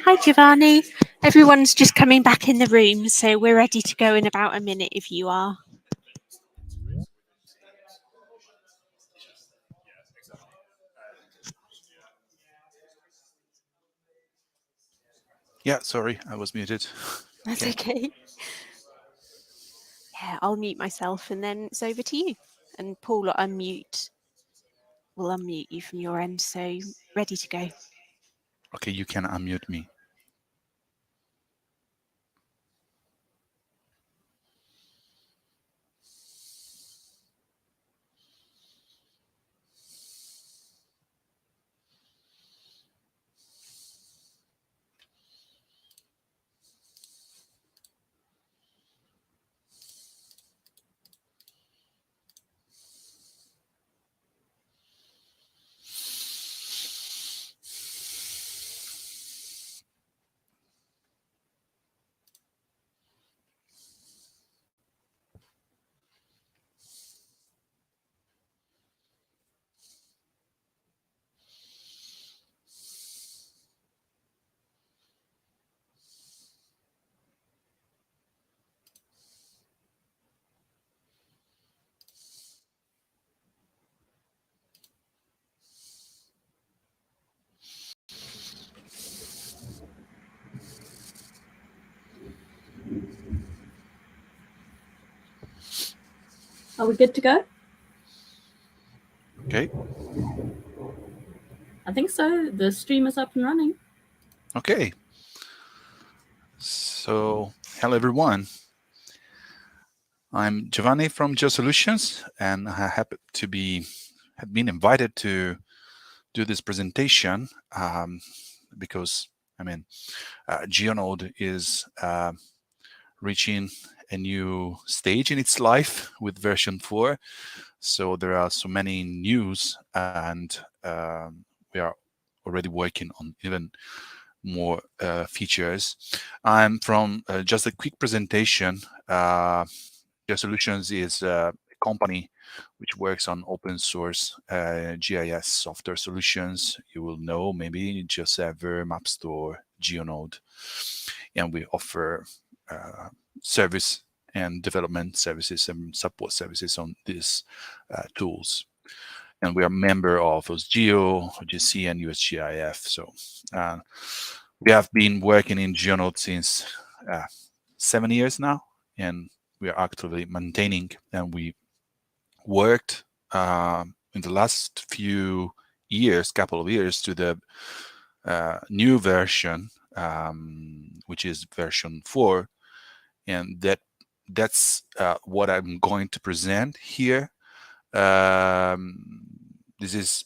Hi, Giovanni. Everyone's just coming back in the room, so we're ready to go in about a minute if you are. Yeah, sorry, I was muted. That's okay. Yeah, I'll mute myself and then it's over to you. And Paul will unmute you from your end, so ready to go. Okay, you can unmute me. Are we good to go? Okay. I think so. The stream is up and running. Okay. So, hello everyone. I'm Giovanni from GeoSolutions, and I have been invited to do this presentation because GeoNode is reaching a new stage in its life with version 4. So there are so many news, and we are already working on even more features. I'm from just a quick presentation. GeoSolutions is a company which works on open source GIS software solutions. You will know maybe GeoServer, MapStore, GeoNode, and we offer service and development services and support services on these tools. And we are a member of OSGeo, OGC, and USGIF. So we have been working in GeoNode since 7 years now, and we are actively maintaining, and we worked in the last couple of years to the new version, which is version 4, and that's what I'm going to present here. This is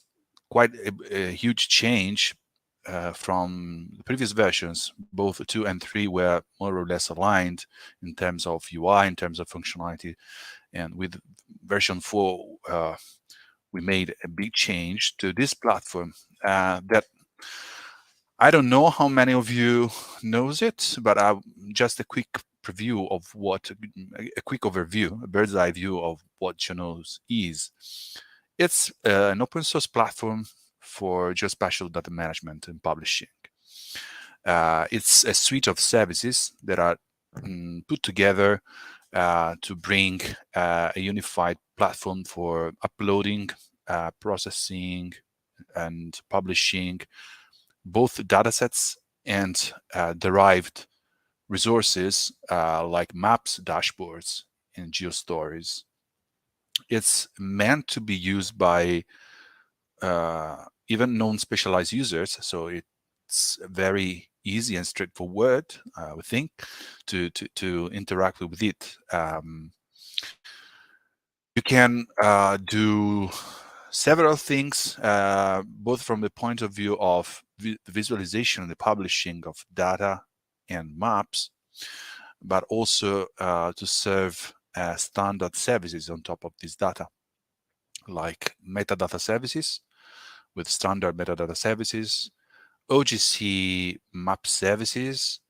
quite a huge change from the previous versions. Both 2 and 3 were more or less aligned in terms of UI, in terms of functionality, and with version 4 we made a big change to this platform that I don't know how many of you knows it, but just a quick preview of a quick overview, a bird's eye view of what GeoNode is. It's an open source platform for geospatial data management and publishing. It's a suite of services that are put together to bring a unified platform for uploading, processing, and publishing both datasets and derived resources like maps, dashboards, and geostories. It's meant to be used by even non-specialized users, so it's very easy and straightforward, I would think, to interact with it. You can do several things, both from the point of view of the visualization and the publishing of data and maps, but also to serve standard services on top of this data, like metadata services with standard metadata services, OGC map services,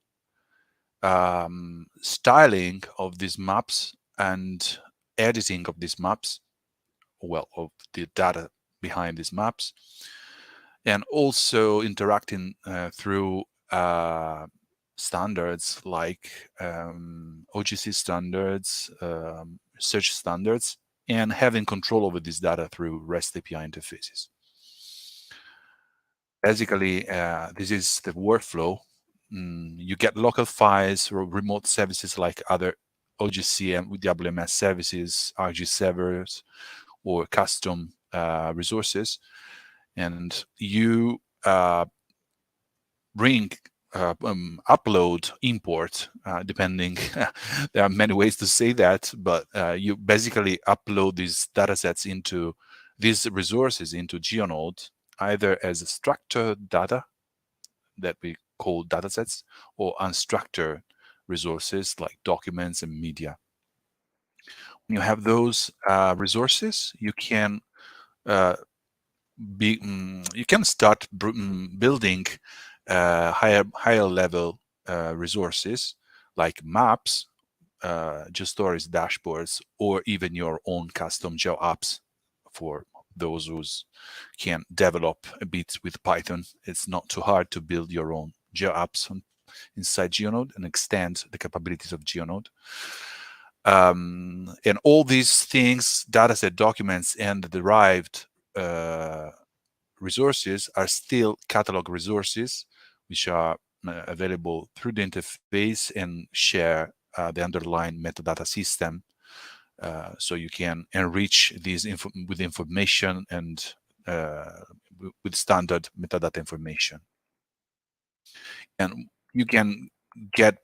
styling of these maps and editing of these maps, well, of the data behind these maps, and also interacting through standards like OGC standards, search standards, and having control over this data through REST API interfaces. Basically, this is the workflow. You get local files or remote services like other OGC and WMS services, RG servers, or custom resources, and you bring upload, import, depending. There are many ways to say that, but you basically upload these datasets into these resources into GeoNode, either as structured data that we call datasets, or unstructured resources like documents and media. When you have those resources, you can you can start building higher level resources like maps, GeoStories dashboards, or even your own custom Geo apps for those who can develop a bit with Python. It's not too hard to build your own Geo apps inside GeoNode and extend the capabilities of GeoNode. And all these things, dataset, documents, and the derived resources are still catalog resources, which are available through the interface and share the underlying metadata system. So you can enrich these with information and with standard metadata information. And you can get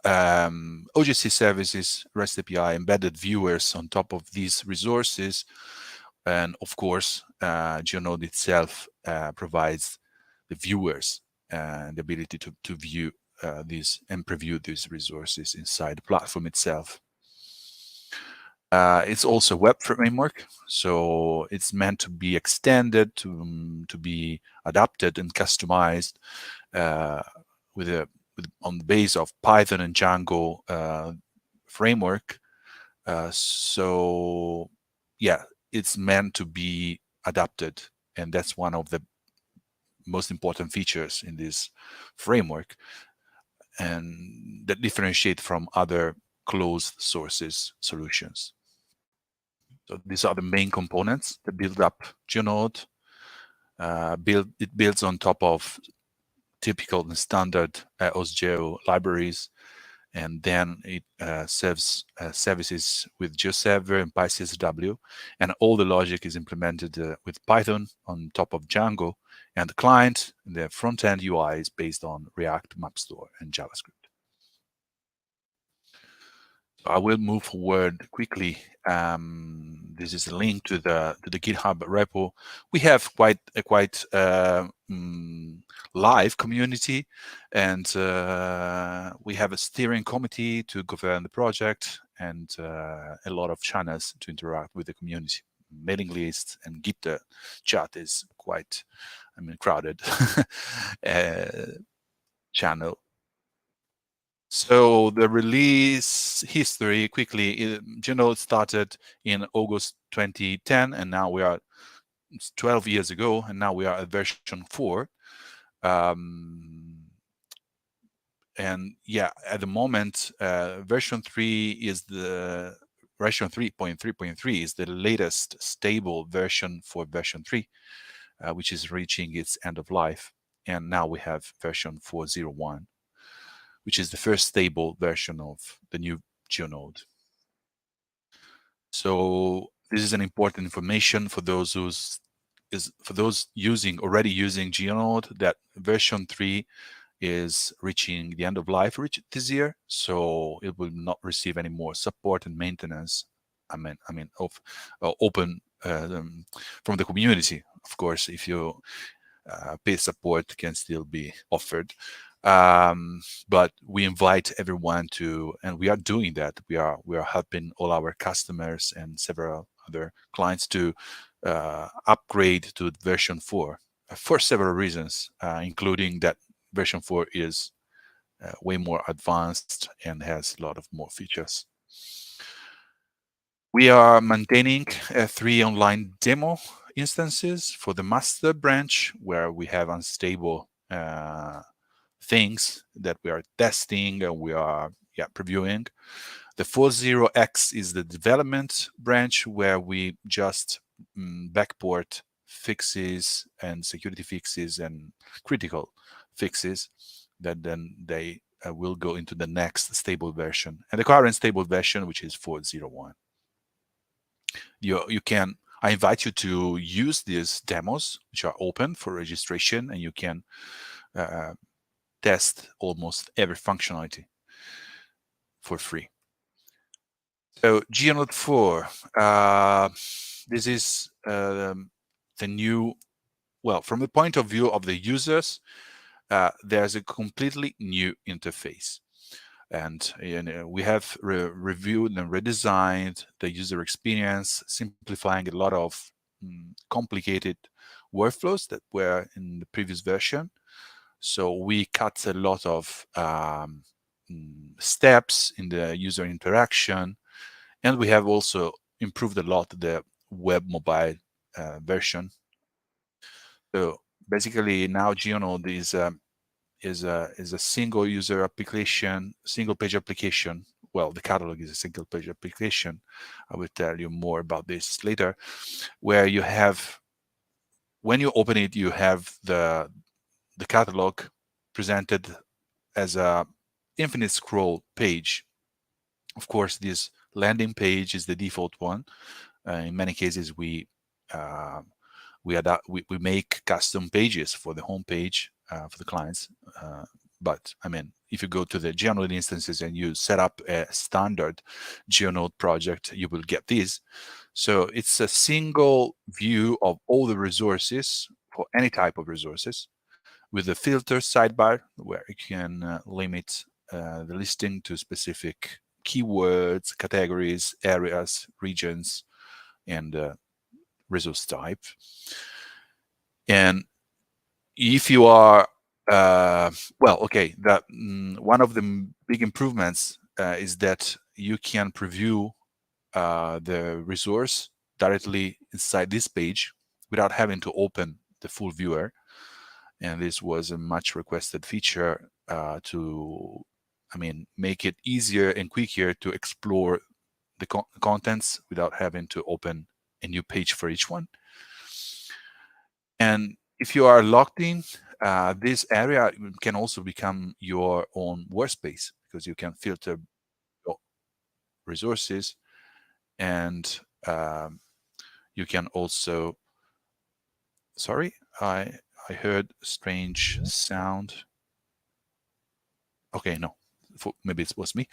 OGC services, REST API, embedded viewers on top of these resources. And of course, GeoNode itself provides the viewers the ability to view these and preview these resources inside the platform itself. It's also a web framework, so it's meant to be extended, to be adapted and customized on the base of Python and Django framework. So yeah, it's meant to be adapted, and that's one of the most important features in this framework, and that differentiate from other closed sources solutions. So these are the main components that build up GeoNode. It builds on top of typical and standard OSGeo libraries, and then it serves services with GeoServer and PyCSW, and all the logic is implemented with Python on top of Django, and the client, the front-end UI is based on React, MapStore, and JavaScript. I will move forward quickly. This is a link to the GitHub repo. We have quite live community, and we have a steering committee to govern the project, and a lot of channels to interact with the community. Mailing list and Git chat is quite, crowded channel. So the release history quickly, GeoNode started in August 2010, and now we are 12 years ago, and now we are at version 4. And yeah, at the moment, version 3.3.3 is the latest stable version for version 3, which is reaching its end of life. And now we have version 4.0.1. which is the first stable version of the new GeoNode. So this is an important information for those already using GeoNode, that version 3 is reaching the end of life this year, so it will not receive any more support and maintenance. Open from the community. Of course, if you pay support, can still be offered. But we invite everyone to, and we are doing that. We are helping all our customers and several other clients to upgrade to version 4 for several reasons, including that version 4 is way more advanced and has a lot of more features. We are maintaining 3 online demo instances for the master branch, where we have unstable things that we are testing and we are previewing. The 40X is the development branch where we just backport fixes and security fixes and critical fixes that then they will go into the next stable version. And the current stable version, which is 4.01. You can, I invite you to use these demos, which are open for registration, and you can test almost every functionality for free. So GeoNode 4, this is the new, well, from the point of view of the users, there's a completely new interface. And we have reviewed and redesigned the user experience, simplifying a lot of complicated workflows that were in the previous version. So we cut a lot of steps in the user interaction, and we have also improved a lot the web mobile version. So basically now GeoNode is a single user application, single page application. Well, the catalog is a single page application. I will tell you more about this later, where you have, when you open it, you have the catalog presented as a infinite scroll page. Of course, this landing page is the default one. In many cases, we make custom pages for the home page for the clients. But I mean, if you go to the GeoNode instances and you set up a standard GeoNode project, you will get this. So it's a single view of all the resources for any type of resources, with a filter sidebar where you can limit the listing to specific keywords, categories, areas, regions, and resource type. And if you are well, okay, that one of the big improvements is that you can preview the resource directly inside this page without having to open the full viewer. And this was a much requested feature to, I mean, make it easier and quicker to explore the contents without having to open a new page for each one. And if you are logged in, this area can also become your own workspace, because you can filter your resources, and you can also, sorry, I heard strange sound. Okay, no, maybe it was me.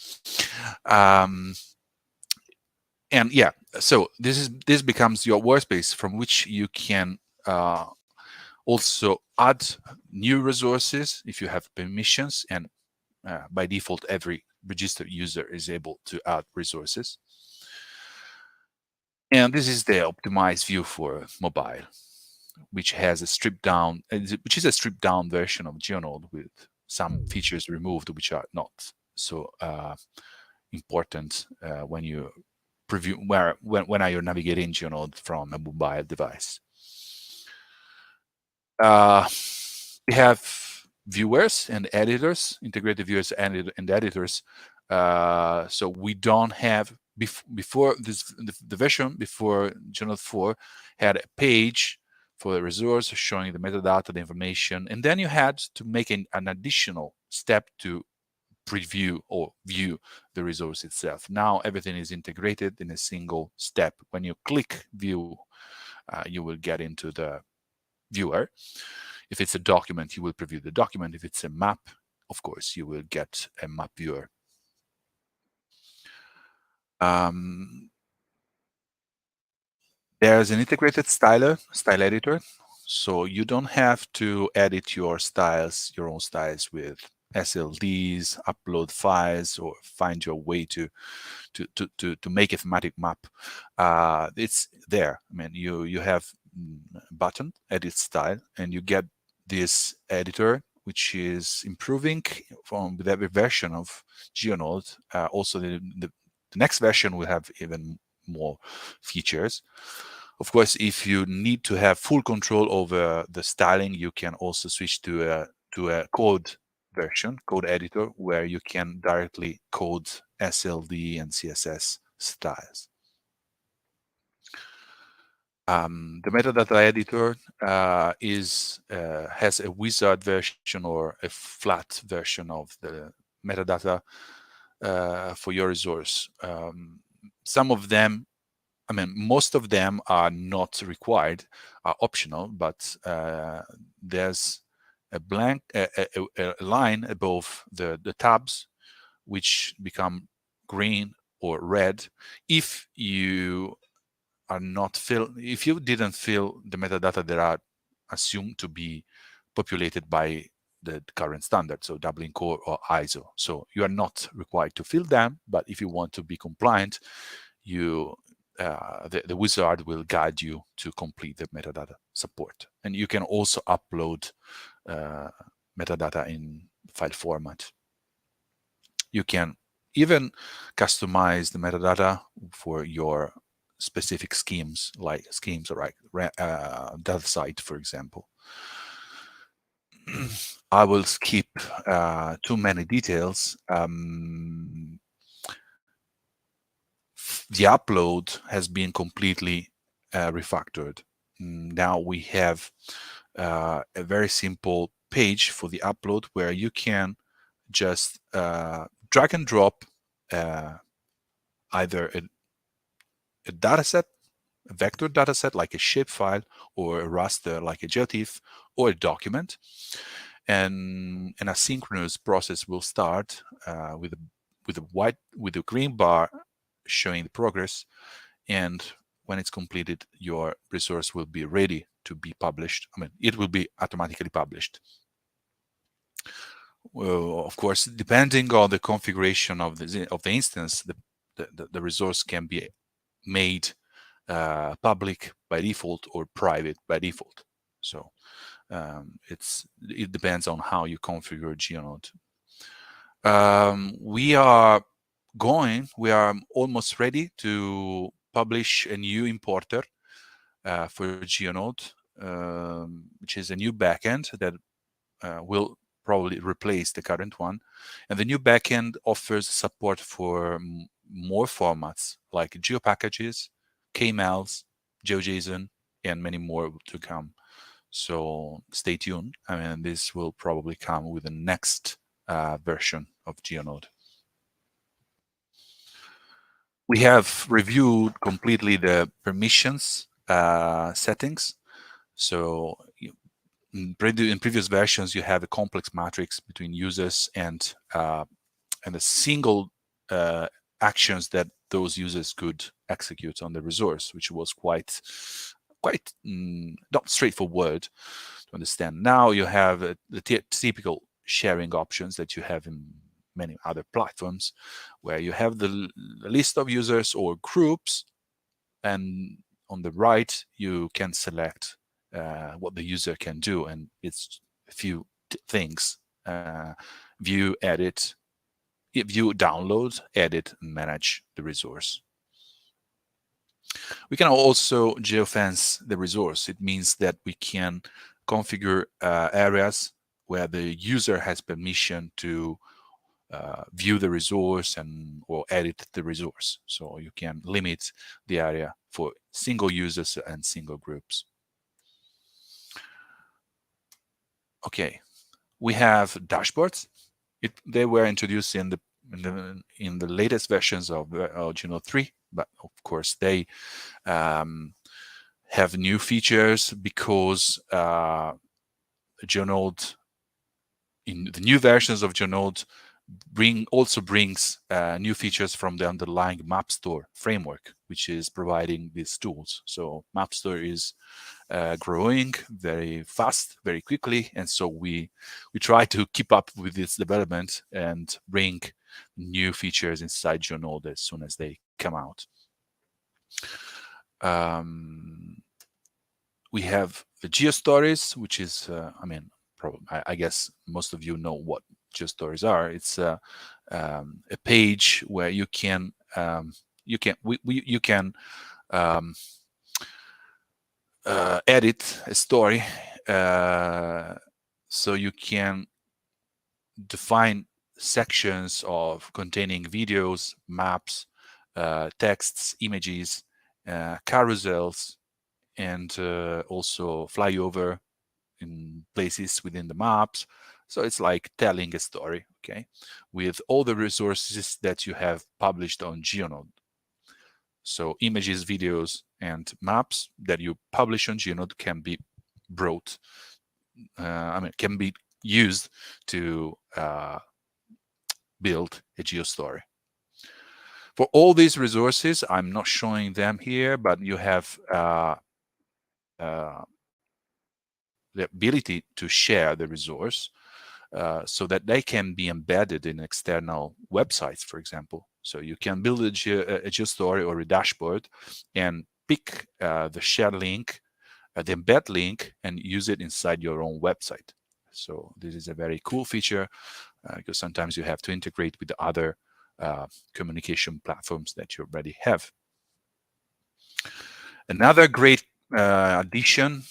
And yeah, so this becomes your workspace from which you can also add new resources if you have permissions, and by default every registered user is able to add resources. And this is the optimized view for mobile, which has a stripped down, which is a stripped down version of GeoNode with some features removed, which are not so important when you preview when you're navigating GeoNode from a mobile device. We have viewers and editors, integrated viewers and editors. So we don't have, before this, the version before GeoNode 4 had a page for the resource showing the metadata, the information, and then you had to make an additional step to preview or view the resource itself. Now everything is integrated in a single step. When you click view, you will get into the viewer. If it's a document, you will preview the document. If it's a map, of course, you will get a map viewer. There's an integrated style editor, so you don't have to edit your own styles with SLDs, upload files, or find your way to make a thematic map. It's there. I mean, you have button edit style, and you get this editor, which is improving with every version of GeoNode. Also, the next version will have even more features. Of course, if you need to have full control over the styling, you can also switch to a code version, code editor, where you can directly code SLD and CSS styles. The metadata editor has a wizard version or a flat version of the metadata for your resource. Some of them, I mean, most of them are not required, are optional, but there's a blank a line above the tabs, which become green or red if you are not if you didn't fill the metadata that are assumed to be populated by the current standard, so Dublin Core or ISO. So you are not required to fill them, but if you want to be compliant, you the wizard will guide you to complete the metadata support. And you can also upload metadata in file format. You can even customize the metadata for your specific schemes, like data site, for example. I will skip too many details. The upload has been completely refactored. Now we have a very simple page for the upload where you can just drag and drop either a dataset, a vector dataset like a shapefile, or a raster like a GeoTIFF, or a document. And an asynchronous process will start with a green bar showing the progress, and when it's completed, your resource will be ready to be published. I mean, it will be automatically published. Well, of course, depending on the configuration of the instance, the resource can be made public by default or private by default. So it depends on how you configure GeoNode. We are almost ready to publish a new importer for GeoNode, which is a new backend that will probably replace the current one. And the new backend offers support for more formats like GeoPackages, KMLs, GeoJSON, and many more to come. So stay tuned. I mean, this will probably come with the next version of GeoNode. We have reviewed completely the permissions settings. So in previous versions, you have a complex matrix between users and a single actions that those users could execute on the resource, which was quite not straightforward to understand. Now you have the typical sharing options that you have in many other platforms, where you have the list of users or groups, and on the right you can select what the user can do, and it's a few things: view, edit, view, download, edit, and manage the resource. We can also geofence the resource. It means that we can configure areas where the user has permission to view the resource or edit the resource. So you can limit the area for single users and single groups. Okay, we have dashboards. They were introduced in the latest versions of GeoNode 3, but of course they have new features because GeoNode, in the new versions of GeoNode, also brings new features from the underlying MapStore framework, which is providing these tools. So MapStore is growing very fast, very quickly, and so we try to keep up with this development and bring new features inside GeoNode as soon as they come out. We have the GeoStories, which is, I guess most of you know what GeoStories are. It's a page where you can edit a story, so you can define sections of containing videos, maps, texts, images, carousels, and also flyover in places within the maps. So it's like telling a story, okay, with all the resources that you have published on GeoNode. So images, videos, and maps that you publish on GeoNode can be brought, can be used to build a geostory. For all these resources, I'm not showing them here, but you have the ability to share the resource so that they can be embedded in external websites, for example. So you can build a geostory or a dashboard and pick the share link, the embed link, and use it inside your own website. So this is a very cool feature because sometimes you have to integrate with the other communication platforms that you already have. Another great addition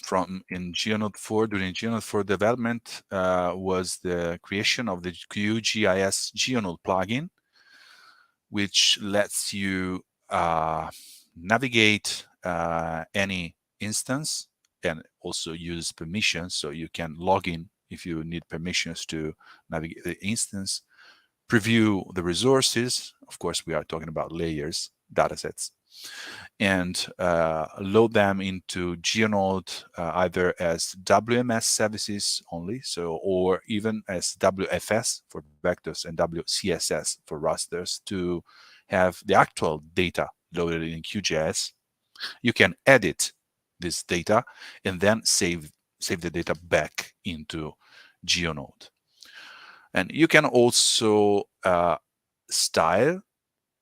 in GeoNode 4 during GeoNode 4 development was the creation of the QGIS GeoNode plugin, which lets you navigate any instance and also use permissions, so you can log in if you need permissions to navigate the instance, preview the resources. Of course, we are talking about layers, datasets, and load them into GeoNode either as WMS services only, or even as WFS for vectors and WCSS for rasters to have the actual data loaded in QGIS. You can edit this data and then save the data back into GeoNode. And you can also style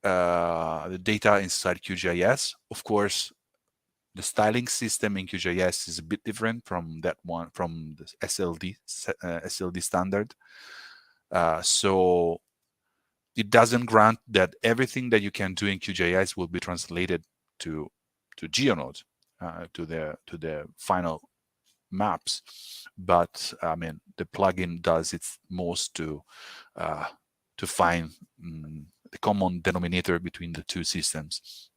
the data inside QGIS. Of course, the styling system in QGIS is a bit different from that one, from the SLD standard. So it doesn't grant that everything that you can do in QGIS will be translated to GeoNode, to the final maps. But I mean, the plugin does its most to find the common denominator between the two systems.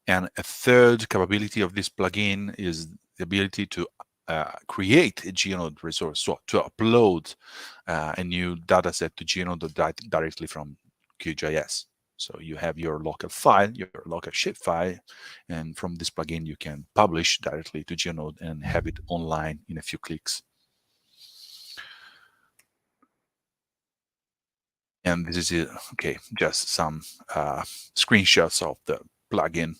And a third capability of this plugin is the ability to create a GeoNode resource, so to upload a new dataset to GeoNode directly from QGIS. So you have your local file, your local shape file, and from this plugin you can publish directly to GeoNode and have it online in a few clicks. And this is it. Okay, just some screenshots of the plugin.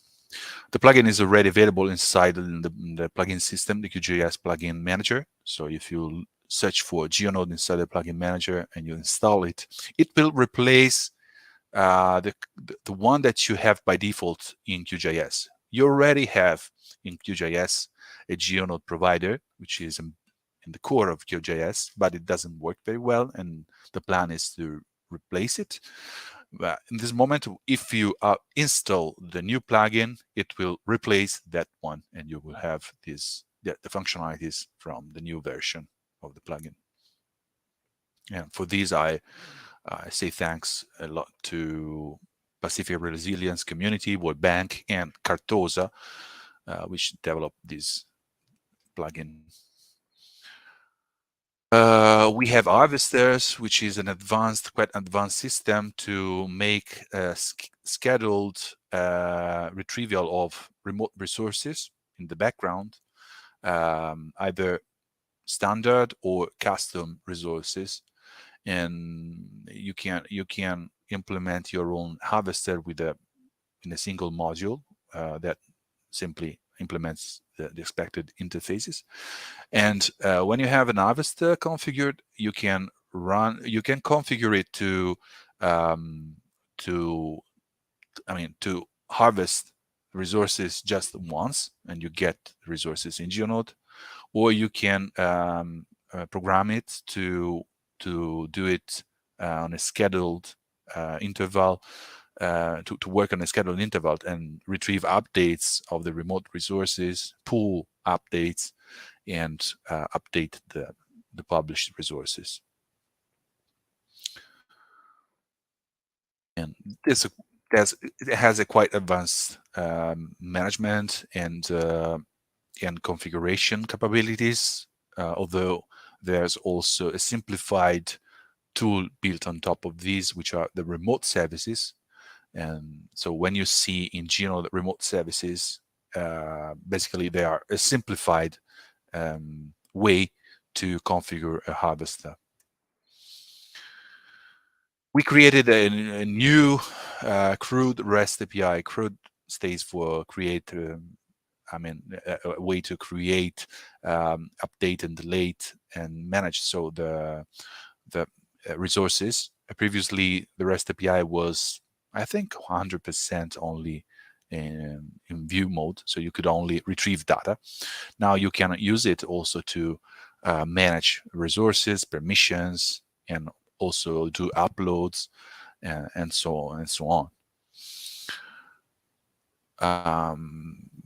The plugin is already available inside the plugin system, the QGIS plugin manager. So if you search for GeoNode inside the plugin manager and you install it, it will replace the one that you have by default in QGIS. You already have in QGIS a GeoNode provider, which is in the core of QGIS, but it doesn't work very well, and the plan is to replace it. In this moment, if you install the new plugin, it will replace that one, and you will have the functionalities from the new version of the plugin. And for these, I say thanks a lot to Pacific Resilience Community, World Bank, and Cartosa, which developed this plugin. We have harvesters, which is an quite advanced system to make scheduled retrieval of remote resources in the background, either standard or custom resources. And you can implement your own harvester in a single module that simply implements the expected interfaces. And when you have an harvester configured, you can configure it to harvest resources just once, and you get resources in GeoNode, or you can program it to do it on a scheduled interval, to work on a scheduled interval and retrieve updates of the remote resources, pull updates, and update the published resources. And it has a quite advanced management and configuration capabilities, although there's also a simplified tool built on top of these, which are the remote services. And so when you see in GeoNode remote services, basically they are a simplified way to configure a harvester. We created a new CRUD REST API. CRUD stands for create, a way to create, update and delete and manage so the resources. Previously, the REST API was, I think, 100% only in view mode, so you could only retrieve data. Now you can use it also to manage resources, permissions, and also do uploads, and so on and so on.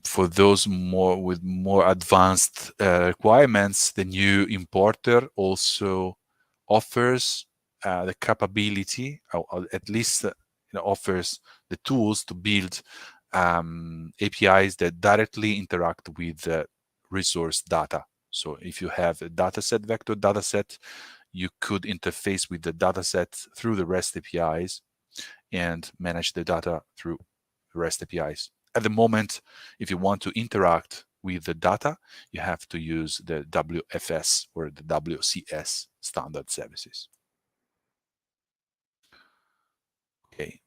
For those with more advanced requirements, the new importer also offers the capability, or at least offers the tools to build APIs that directly interact with the resource data. So if you have a dataset, vector dataset, you could interface with the dataset through the REST APIs and manage the data through REST APIs. At the moment, if you want to interact with the data, you have to use the WFS or the WCS standard services. Okay,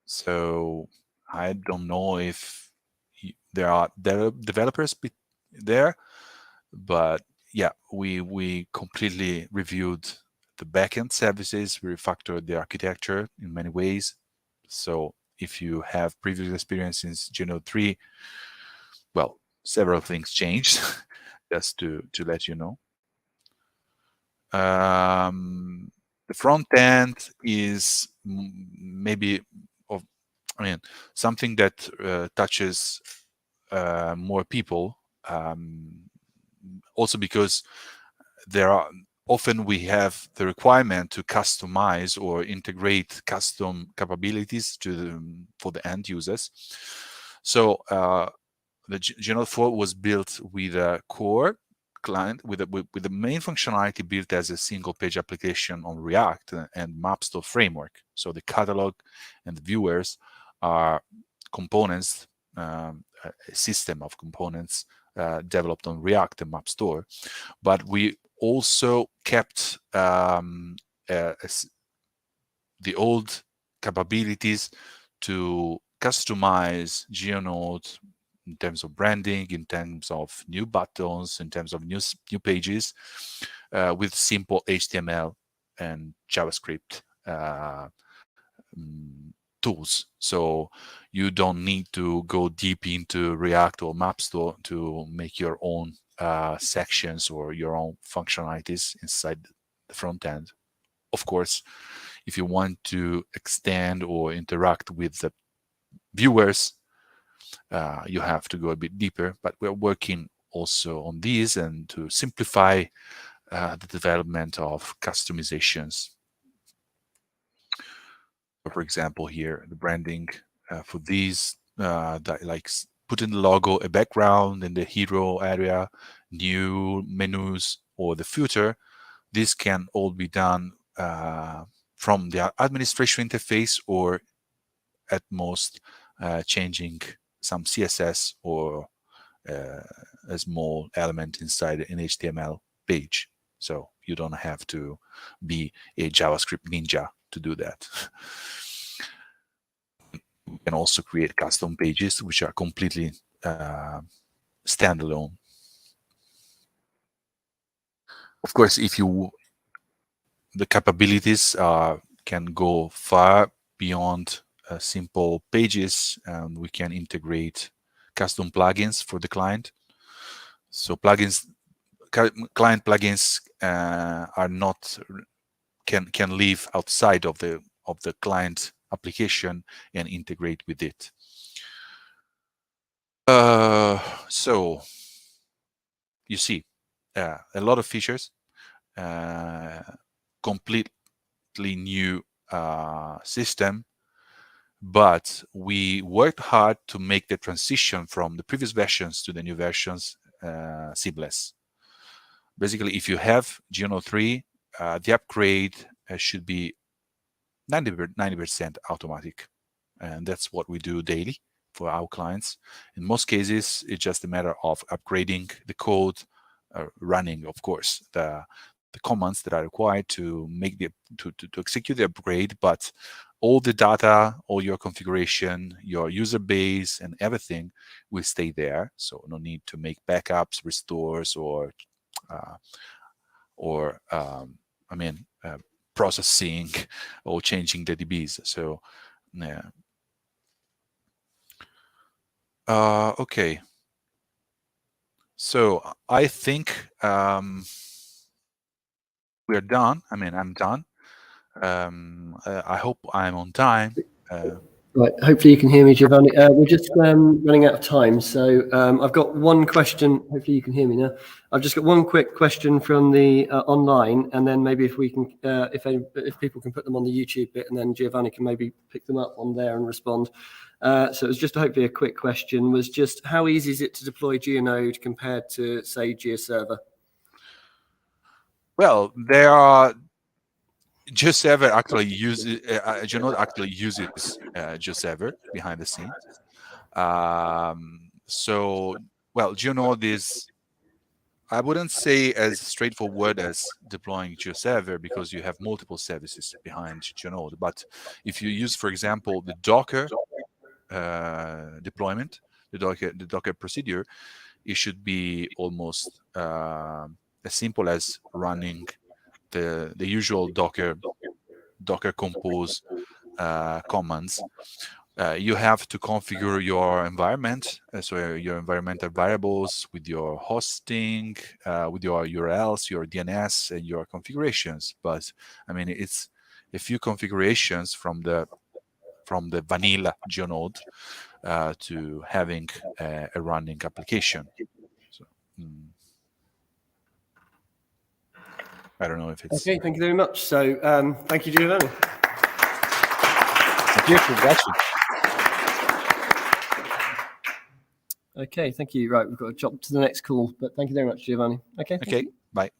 so I don't know if there are developers there, but yeah, we completely reviewed the backend services, we refactored the architecture in many ways. So if you have previous experience in GeoNode 3, well, several things changed, just to let you know. The front end is maybe something that touches more people, also because there are often we have the requirement to customize or integrate custom capabilities for the end users. So the GeoNode 4 was built with a core client with the main functionality built as a single page application on React and MapStore framework. So the catalog and the viewers are components, a system of components developed on React and MapStore. But we also kept the old capabilities to customize GeoNode in terms of branding, in terms of new buttons, in terms of new pages, with simple HTML and JavaScript tools. So you don't need to go deep into React or MapStore to make your own sections or your own functionalities inside the front end. Of course, if you want to extend or interact with the viewers, you have to go a bit deeper, but we're working also on these and to simplify the development of customizations. For example, here, the branding for these, like putting the logo, a background in the hero area, new menus, or the footer, this can all be done from the administration interface, or at most changing some CSS or a small element inside an HTML page. So you don't have to be a JavaScript ninja to do that. You can also create custom pages, which are completely standalone. Of course, if the capabilities can go far beyond simple pages, and we can integrate custom plugins for the client. So client plugins are not can live outside of the client application and integrate with it. So you see a lot of features, completely new system, but we worked hard to make the transition from the previous versions to the new versions seamless. Basically, if you have GeoNode 3, the upgrade should be 90% automatic. And that's what we do daily for our clients. In most cases, it's just a matter of upgrading the code, running, of course, the commands that are required to make to execute the upgrade, but all the data, all your configuration, your user base, and everything will stay there. So no need to make backups, restores, or processing or changing the DBs. So yeah. Okay. So I think we're done. I mean, I'm done. I hope I'm on time. Right. Hopefully you can hear me, Giovanni. We're just running out of time. So I've got one question. Hopefully you can hear me now. I've just got one quick question from the online, and then maybe if we can, if people can put them on the YouTube bit, and then Giovanni can maybe pick them up on there and respond. So it was just hopefully a quick question, was just how easy is it to deploy GeoNode compared to, say, GeoServer? Well, there are GeoServer actually uses GeoNode actually uses GeoServer behind the scenes. So, well, GeoNode is, I wouldn't say as straightforward as deploying GeoServer because you have multiple services behind GeoNode. But if you use, for example, the Docker deployment, the Docker procedure, it should be almost as simple as running the usual Docker compose commands. You have to configure your environment, so your environmental variables with your hosting, with your URLs, your DNS, and your configurations. But I mean, it's a few configurations from the vanilla GeoNode to having a running application. So, I don't know if it's okay. Thank you very much. So thank you, Giovanni. Thank you for watching. Okay, thank you. Right, we've got to jump to the next call, but thank you very much, Giovanni. Okay. Okay, bye.